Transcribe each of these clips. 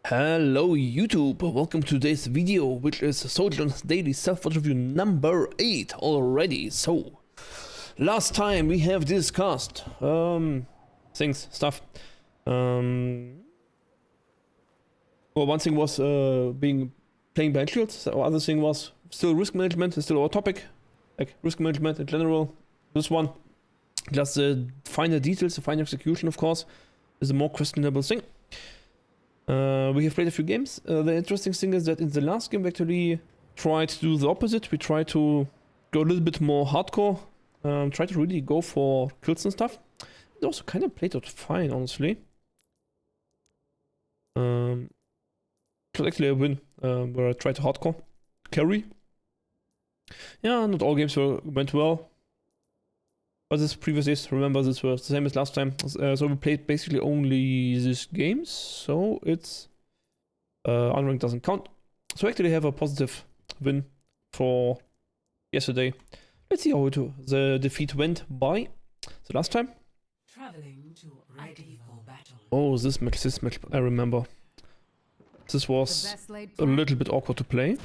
Hello YouTube, welcome to today's video, which is Sojourn's daily self-watch review number 8 already. So, last time we have discussed stuff. Well, one thing was playing blind shields. The other thing was still risk management, is still our topic, like risk management in general. This one, just the finer details, the finer execution, of course, is a more questionable thing. We have played a few games. The interesting thing is that in the last game we actually tried to do the opposite. We tried to go a little bit more hardcore, try to really go for kills and stuff. It also kind of played out fine, honestly. It was actually a win where I tried to hardcore carry. Yeah, not all games went well. But this previous days, remember, this was the same as last time. So we played basically only these games, so it's unranked doesn't count. So we actually have a positive win for yesterday. Let's see how the defeat went by the last time. Traveling to ready for battle. Oh, this match, I remember. This was a little bit awkward to play.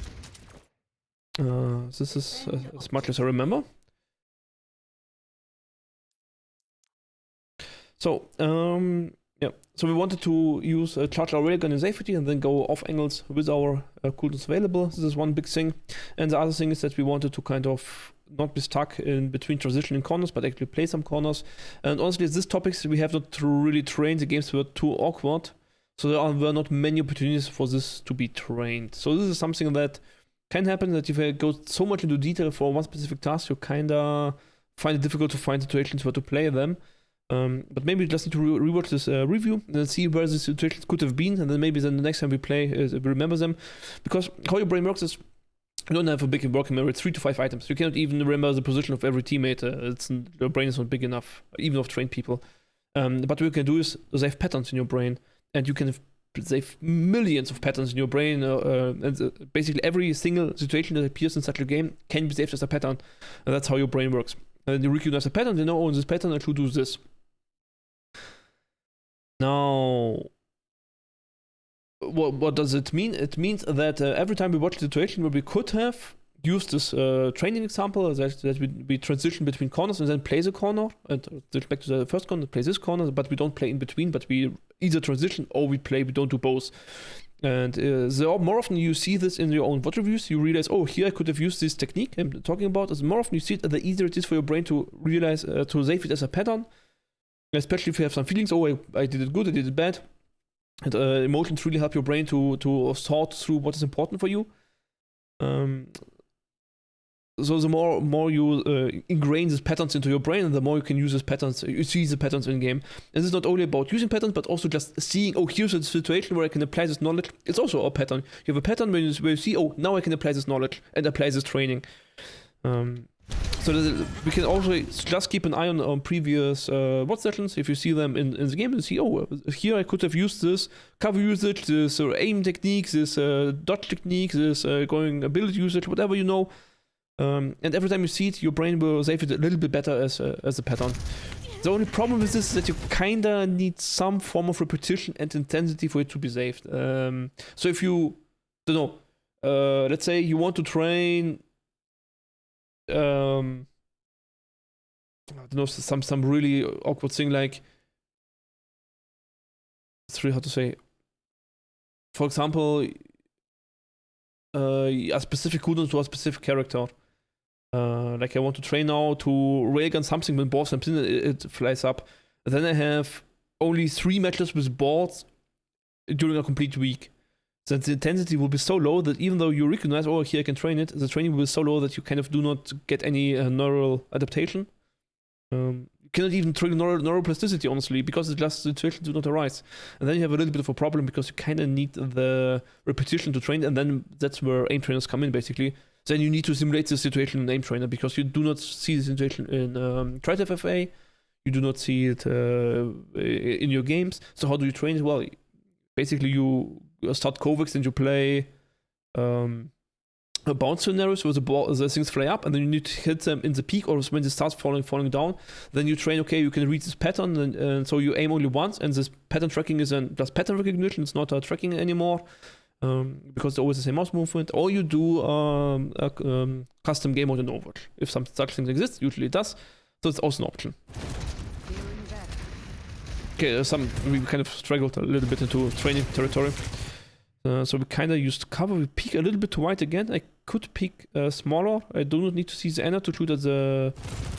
This is as much as I remember. So, yeah, so we wanted to use charge our railgun in safety and then go off angles with our cooldowns available. This is one big thing. And the other thing is that we wanted to kind of not be stuck in between transitioning corners, but actually play some corners. And honestly, these topics we have not really trained. The games were too awkward. So there were not many opportunities for this to be trained. So this is something that can happen, that if you go so much into detail for one specific task, you kind of find it difficult to find situations where to play them. But maybe we just need to rewatch this review and then see where the situations could have been, and then maybe the next time we play, we remember them. Because how your brain works is, you don't have a big working memory, 3 to 5 items. You cannot even remember the position of every teammate. Your brain is not big enough, even of trained people. But what you can do is save patterns in your brain, and you can save millions of patterns in your brain. And basically every single situation that appears in such a game can be saved as a pattern, and that's how your brain works. And you recognize a pattern, you know, oh, in this pattern I should do this. Now, what does it mean? It means that every time we watch a situation where we could have used this training example, that we transition between corners and then play the corner, and back to the first corner, play this corner, but we don't play in between, but we either transition or we don't do both. And more often you see this in your own watch reviews, you realize, oh, here I could have used this technique I'm talking about. As more often you see it, the easier it is for your brain to realize, to save it as a pattern. Especially if you have some feelings, oh, I did it good, I did it bad. And emotions really help your brain to sort through what is important for you. So the more you ingrain these patterns into your brain, and the more you can use these patterns, you see the patterns in game. And this is not only about using patterns, but also just seeing, oh, here's a situation where I can apply this knowledge. It's also a pattern. You have a pattern where you see, oh, now I can apply this knowledge and apply this training. So we can also just keep an eye on previous watch sessions. If you see them in the game, you see, oh, here I could have used this cover usage, this aim technique, this dodge technique, this going ability usage, whatever you know. And every time you see it, your brain will save it a little bit better as a pattern. The only problem with this is that you kinda need some form of repetition and intensity for it to be saved. So if you, don't know, let's say you want to train, I don't know, some really awkward thing like, it's really hard to say. For example, a specific cooldown to a specific character. Like I want to train now to railgun something when boss jumps in, it flies up. And then I have only 3 matches with boards during a complete week. So the intensity will be so low that even though you recognize, oh, here I can train it, the training will be so low that you kind of do not get any neural adaptation. You cannot even trigger neuroplasticity, honestly, because it's just situations do not arise. And then you have a little bit of a problem because you kind of need the repetition to train, and then that's where aim trainers come in, basically. Then you need to simulate the situation in aim trainer because you do not see the situation in TriTFFA, you do not see it in your games. So how do you train it? Well, basically you start Kovacs and you play bounce scenarios where the things fly up and then you need to hit them in the peak, or when they start falling down, then you train, okay, you can read this pattern, and so you aim only once, and this pattern tracking is just pattern recognition, it's not tracking anymore, because it's always the same mouse movement, or you do a custom game mode in Overwatch. If some such thing exists, usually it does, so it's also an option. Okay, we kind of struggled a little bit into training territory. So we kind of used cover. We peek a little bit to right again. I could peek smaller. I do not need to see the Anna to shoot at the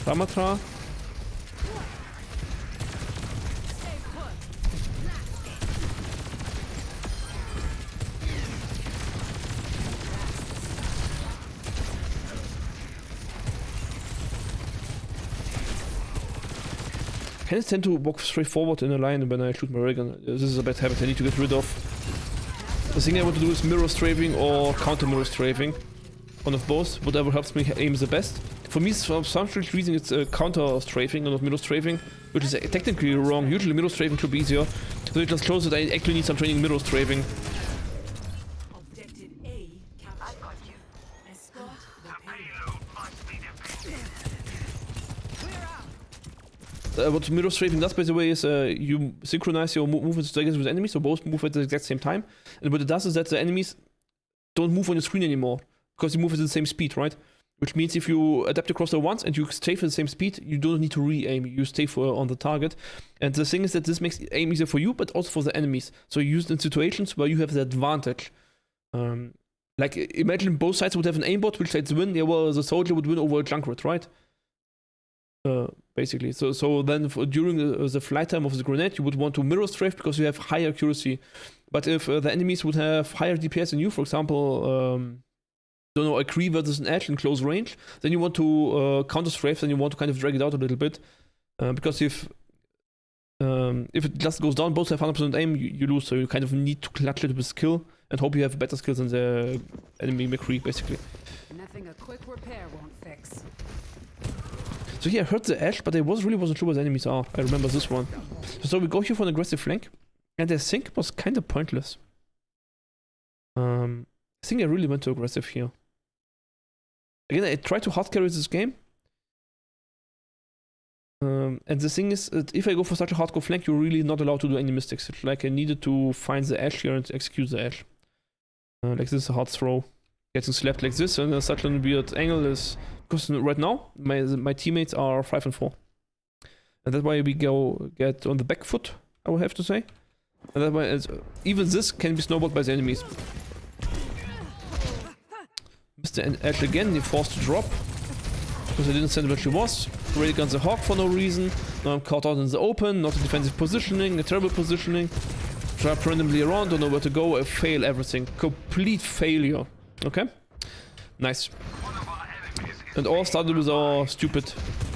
Ramatra. I kind of tend to walk straight forward in a line when I shoot my railgun. This is a bad habit I need to get rid of. The thing I want to do is mirror strafing or counter mirror strafing. One of both, whatever helps me aim the best. For me, for some strange reason, it's counter strafing and not mirror strafing, which is technically wrong. Usually mirror strafing should be easier. So it just shows that I actually need some training in mirror strafing. Objective A captured. Escort the payload. What mirror strafing does, by the way, is you synchronize your movements together with enemies, so both move at the exact same time. And what it does is that the enemies don't move on your screen anymore, because you move at the same speed, right? Which means if you adapt across the once and you stay for the same speed, you don't need to re-aim, you stay on the target. And the thing is that this makes aim easier for you, but also for the enemies. So you use it in situations where you have the advantage. Like, imagine both sides would have an aimbot, which sides win. Yeah, well, the soldier would win over a Junkrat, right? Basically. So then during the flight time of the grenade, you would want to mirror strafe because you have higher accuracy. But if the enemies would have higher DPS than you, for example, don't know, a Kree versus an Ashe in close range, then you want to counter strafe, then you want to kind of drag it out a little bit. Because if it just goes down, both have 100% aim, you lose, so you kind of need to clutch it with skill and hope you have better skills than the enemy McCree, basically. Nothing a quick repair won't fix. So yeah, I heard the Ashe, but I really wasn't sure what the enemies are. I remember this one. So we go here for an aggressive flank, and I think it was kind of pointless. I think I really went to aggressive here. Again, I tried to hard carry this game. And the thing is, that if I go for such a hardcore flank, you're really not allowed to do any mistakes. It's like I needed to find the Ashe here and execute the Ashe. Like this is a hard throw. Getting slapped like this, and such a weird angle is... Because right now, my teammates are 5 and 4. And that's why we get on the back foot, I would have to say. And that's why even this can be snowballed by the enemies. Mr. Ashe again, he forced to drop. Because I didn't send where she was. Railgun the Hawk for no reason. Now I'm caught out in the open, not a defensive positioning, a terrible positioning. Trap randomly around, don't know where to go, I fail everything. Complete failure. Okay? Nice. And all started with our stupid,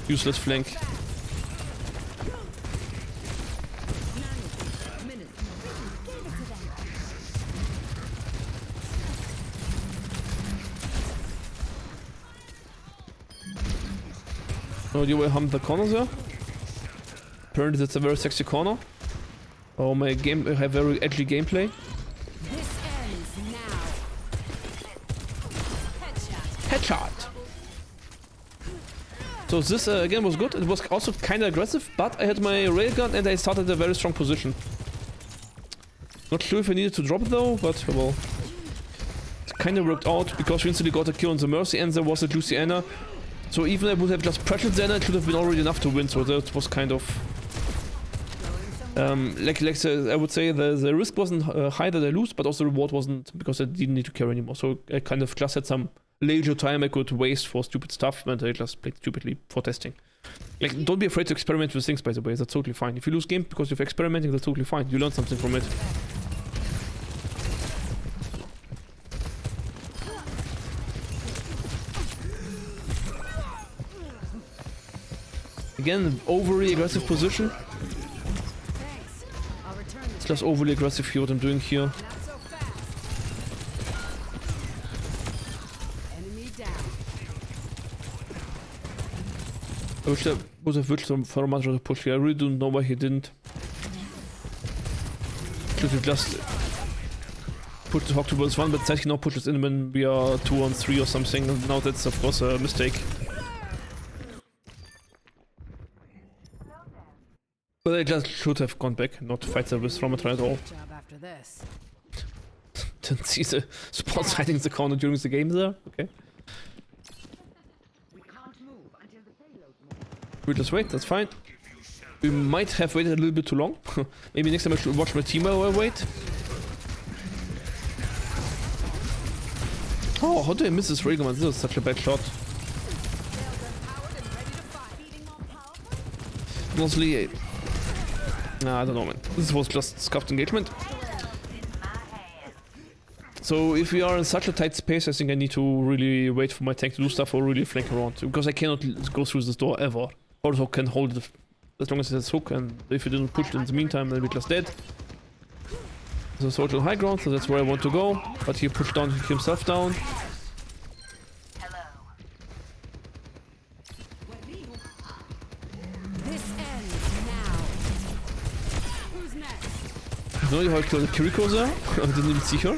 useless flank. Oh, you will hump the corner there? Apparently that's a very sexy corner. Oh, I have very edgy gameplay. This ends now. Headshot! So this again was good. It was also kind of aggressive, but I had my railgun and I started a very strong position. Not sure if I needed to drop it though, but well, it kind of worked out because we instantly got a kill on the Mercy and there was a juicy Anna. So even if I would have just pressured the Anna, it should have been already enough to win. So that was kind of I would say the risk wasn't high that I lose, but also the reward wasn't because I didn't need to care anymore. So I kind of just had some leisure time I could waste for stupid stuff, and I just played stupidly for testing. Like, don't be afraid to experiment with things, by the way, that's totally fine. If you lose game because you're experimenting, that's totally fine. You learn something from it. Again, overly aggressive position. It's just overly aggressive here, what I'm doing here. I wish I would have wished for a much rather push here. I really don't know why he didn't. Should have just put the Hawk towards 1, but Side cannot push us in when we are 2 on 3 or something. And now that's of course a mistake. But I just should have gone back, not fight them with Ramadan at all. Job after this. Didn't see the support hiding the corner during the game there. Okay. We just wait, that's fine. We might have waited a little bit too long. Maybe next time I should watch my team while I wait. Oh, how did I miss this Railgun? This is such a bad shot. Mostly, nah, I don't know, man. This was just scuffed engagement. So if we are in such a tight space, I think I need to really wait for my tank to do stuff or really flank around. Because I cannot go through this door ever. Also can hold it as long as it has hook, and if you didn't push it in the meantime, then we're just dead. There's a Soldier high ground, so that's where I want to go. But he pushed down himself down. This ends now. Who's next? No idea how I killed Kiriko there. I didn't even see her.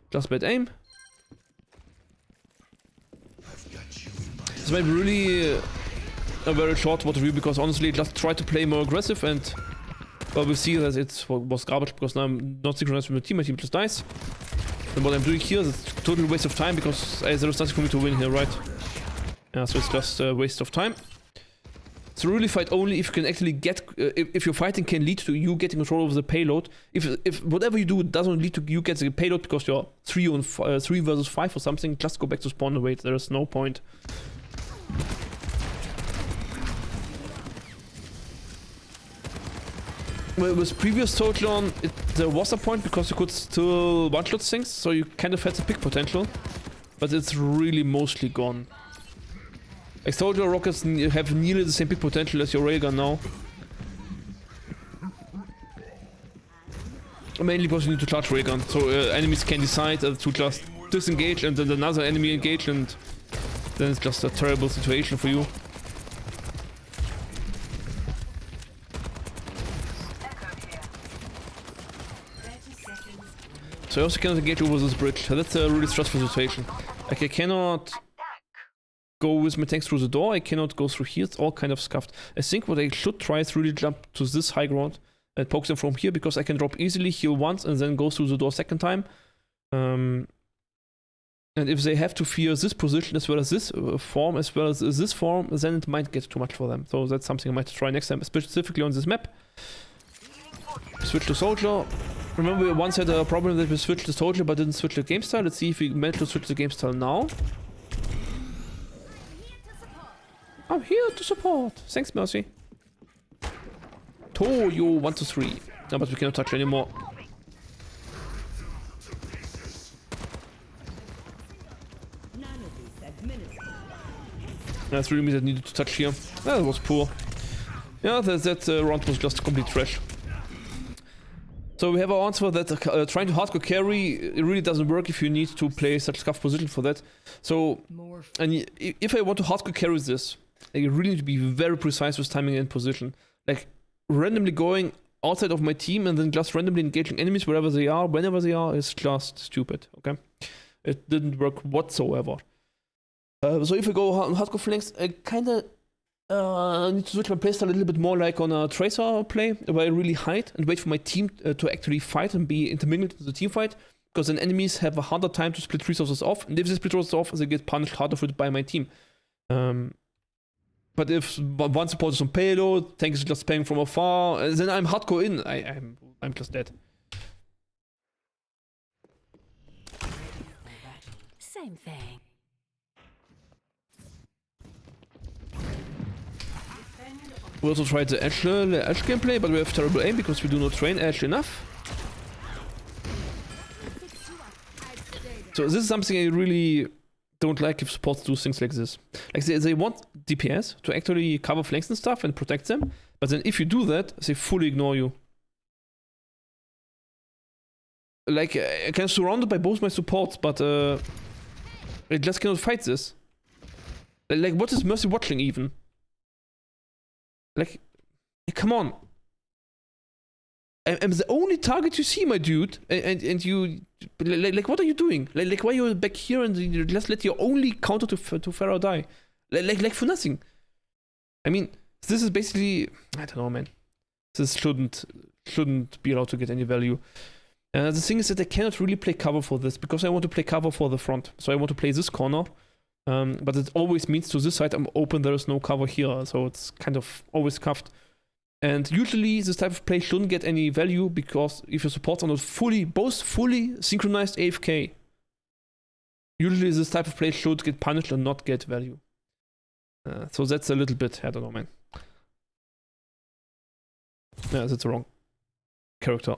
Just bad aim. This might be really a very short water review because honestly, just try to play more aggressive and well, we see that it was garbage because now I'm not synchronized with my team just dies. And what I'm doing here is a total waste of time because there is nothing for me to win here, right? Yeah, so it's just a waste of time. So really fight only if you can actually get, if your fighting can lead to you getting control over the payload. If whatever you do doesn't lead to you getting the payload because you're 3 versus 5 or something, just go back to spawn and wait. There is no point. Well, with previous Sojourn, there was a point because you could still one-shot things, so you kind of had the pick potential, but it's really mostly gone. Like Soldier rockets have nearly the same pick potential as your railgun now. Mainly because you need to charge railgun, so enemies can decide to just disengage and then another enemy engage, and then it's just a terrible situation for you. So I also cannot engage over this bridge. That's a really stressful situation. Like I cannot go with my tanks through the door, I cannot go through here, it's all kind of scuffed. I think what I should try is really jump to this high ground and poke them from here because I can drop easily, heal once and then go through the door second time. And if they have to fear this position as well as this form as well as this form, then it might get too much for them. So that's something I might try next time, specifically on this map. Switch to Soldier. Remember we once had a problem that we switched to Soldier but didn't switch the game style. Let's see if we manage to switch the game style now. I'm here to support. Thanks, Mercy. Toyo 1 to 3. No, but we cannot touch anymore. That's really me that needed to touch here. That was poor. Yeah, that round was just complete trash. So we have our answer that trying to hardcore carry it really doesn't work if you need to play such scuff position for that. So, and if I want to hardcore carry this, I really need to be very precise with timing and position. Like randomly going outside of my team and then just randomly engaging enemies wherever they are, whenever they are, is just stupid. Okay, it didn't work whatsoever. So if I go on hardcore flanks, I kind of need to switch my playstyle a little bit more like on a Tracer play, where I really hide and wait for my team to actually fight and be intermingled in the team fight, because then enemies have a harder time to split resources off, and if they split resources off, they get punished harder for it by my team. But if one support is on payload, tank is just paying from afar, then I'm hardcore in. I'm just dead. Same thing. We also tried the Ashe gameplay, but we have terrible aim because we do not train Ashe enough. So this is something I really don't like if supports do things like this. Like they want DPS to actually cover flanks and stuff and protect them, but then if you do that, they fully ignore you. Like I can surrounded by both my supports, but I just cannot fight this. Like what is Mercy watching even? Like, come on. I'm the only target you see, my dude, and you, like, what are you doing? Like, why are you back here and you just let your only counter to Pharaoh die? Like for nothing. I mean, this is basically, I don't know, man. This shouldn't be allowed to get any value. The thing is that I cannot really play cover for this because I want to play cover for the front. So I want to play this corner, but it always means to this side I'm open, there is no cover here. So it's kind of always cuffed. And usually this type of play shouldn't get any value because if your supports are not both fully synchronized AFK, usually this type of play should get punished and not get value. So that's a little bit, I don't know, man. Yeah, that's the wrong character.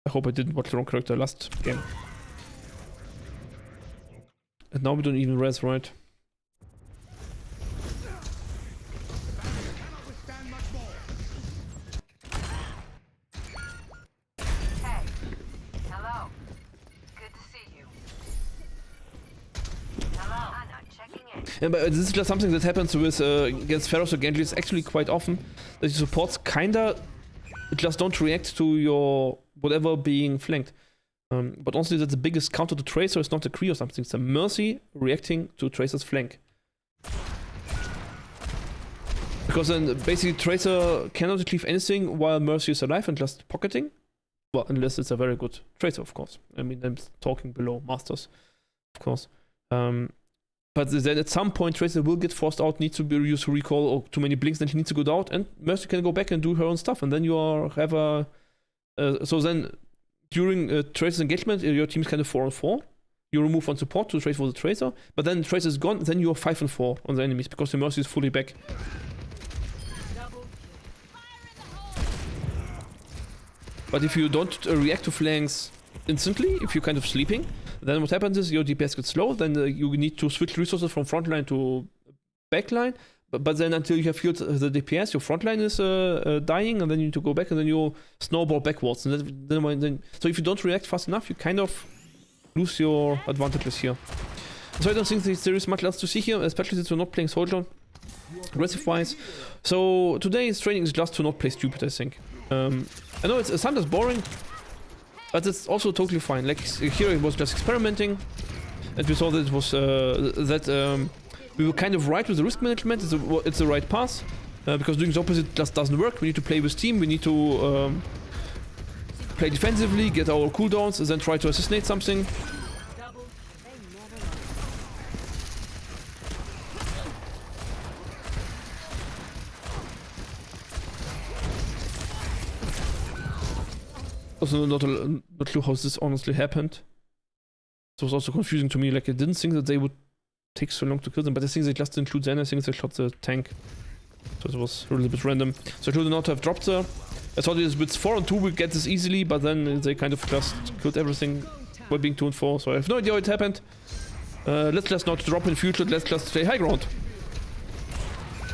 I hope I didn't watch the wrong character last game. And now we don't even res, right? Hey, hello. Good to see you. Hello, Anna, checking in. Yeah, but this is just something that happens with against Pharaohs or Gentleys actually quite often. That your supports kinda just don't react to your whatever being flanked. But honestly, that's the biggest counter to Tracer. It's not a Kree or something. It's a Mercy reacting to Tracer's flank. Because then basically Tracer cannot achieve anything while Mercy is alive and just pocketing. Well, unless it's a very good Tracer, of course. I mean, I'm talking below Masters, of course. But then at some point Tracer will get forced out, needs to be used to recall or too many blinks, then she needs to go out, and Mercy can go back and do her own stuff, and then you have a... so then, during Tracer's engagement, your team is kind of 4-on-4. You remove one support to trade for the Tracer, but then Tracer is gone, then you're 5-on-4 on the enemies, because the Mercy is fully back. But if you don't react to flanks instantly, if you're kind of sleeping, then what happens is your DPS gets slow, then you need to switch resources from frontline to backline, but then until you have healed the DPS, your frontline is dying, and then you need to go back, and then you snowball backwards. And then so if you don't react fast enough, you kind of lose your advantages here. So I don't think there is much else to see here, especially since we're not playing Sojourn aggressive-wise. So today's training is just to not play stupid, I think. I know it's sometimes boring, but it's also totally fine. Like here it was just experimenting, and we saw that it was we were kind of right with the risk management. It's the right path, because doing the opposite just doesn't work. We need to play with team. We need to play defensively, get our cooldowns, and then try to assassinate something. Also not a clue how this honestly happened. It was also confusing to me. Like I didn't think that they would take so long to kill them, but I think they just didn't shoot the I think they shot the tank. So it was a little bit random. So I should not have dropped there. I thought it was with 4-on-2 we get this easily, but then they kind of just killed everything by being 2-on-4. So I have no idea how it happened. Let's just not drop in future. Let's just stay high ground.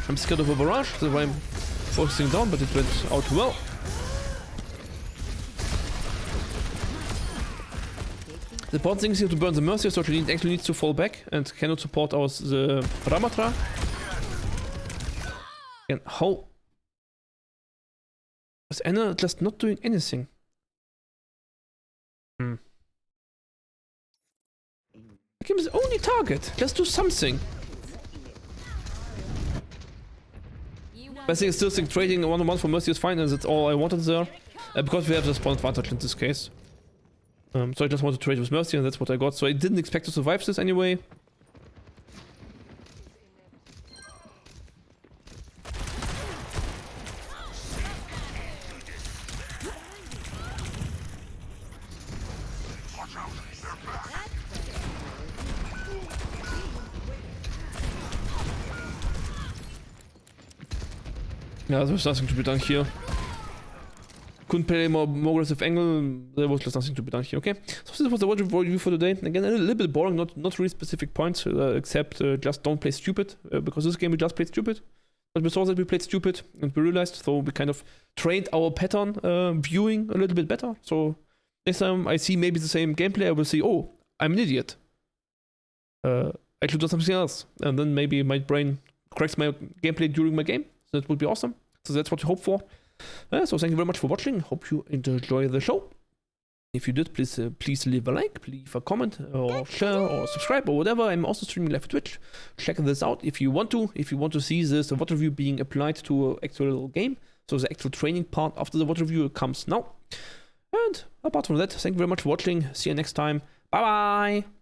I'm scared of a barrage, that's why I'm focusing down, but it went out well. The important thing is here to burn the Mercy, so she actually needs to fall back and cannot support the Ramatra. And how is Anna just not doing anything? The game is the only target. Just do something. I still think trading 1-on-1 for Mercy is fine, and that's all I wanted there. Because we have the spawn advantage in this case. So I just want to trade with Mercy, and that's what I got. So I didn't expect to survive this anyway. Yeah, there's nothing to be done here. Couldn't play more aggressive angle, there was just nothing to be done here, okay? So this was the watch review for today. Again, a little bit boring, not really specific points, except just don't play stupid, because this game we just played stupid. But we saw that we played stupid, and we realized, so we kind of trained our pattern viewing a little bit better. So next time I see maybe the same gameplay, I will see, oh, I'm an idiot. I should do something else. And then maybe my brain corrects my gameplay during my game. So that would be awesome. So that's what we hope for. So thank you very much for watching. Hope you enjoy the show. If you did, please leave a like, leave a comment, or share, or subscribe, or whatever. I'm also streaming live on Twitch. Check this out if you want to. If you want to see this VOD review being applied to an actual game, so the actual training part after the VOD review comes now. And apart from that, thank you very much for watching. See you next time. Bye bye.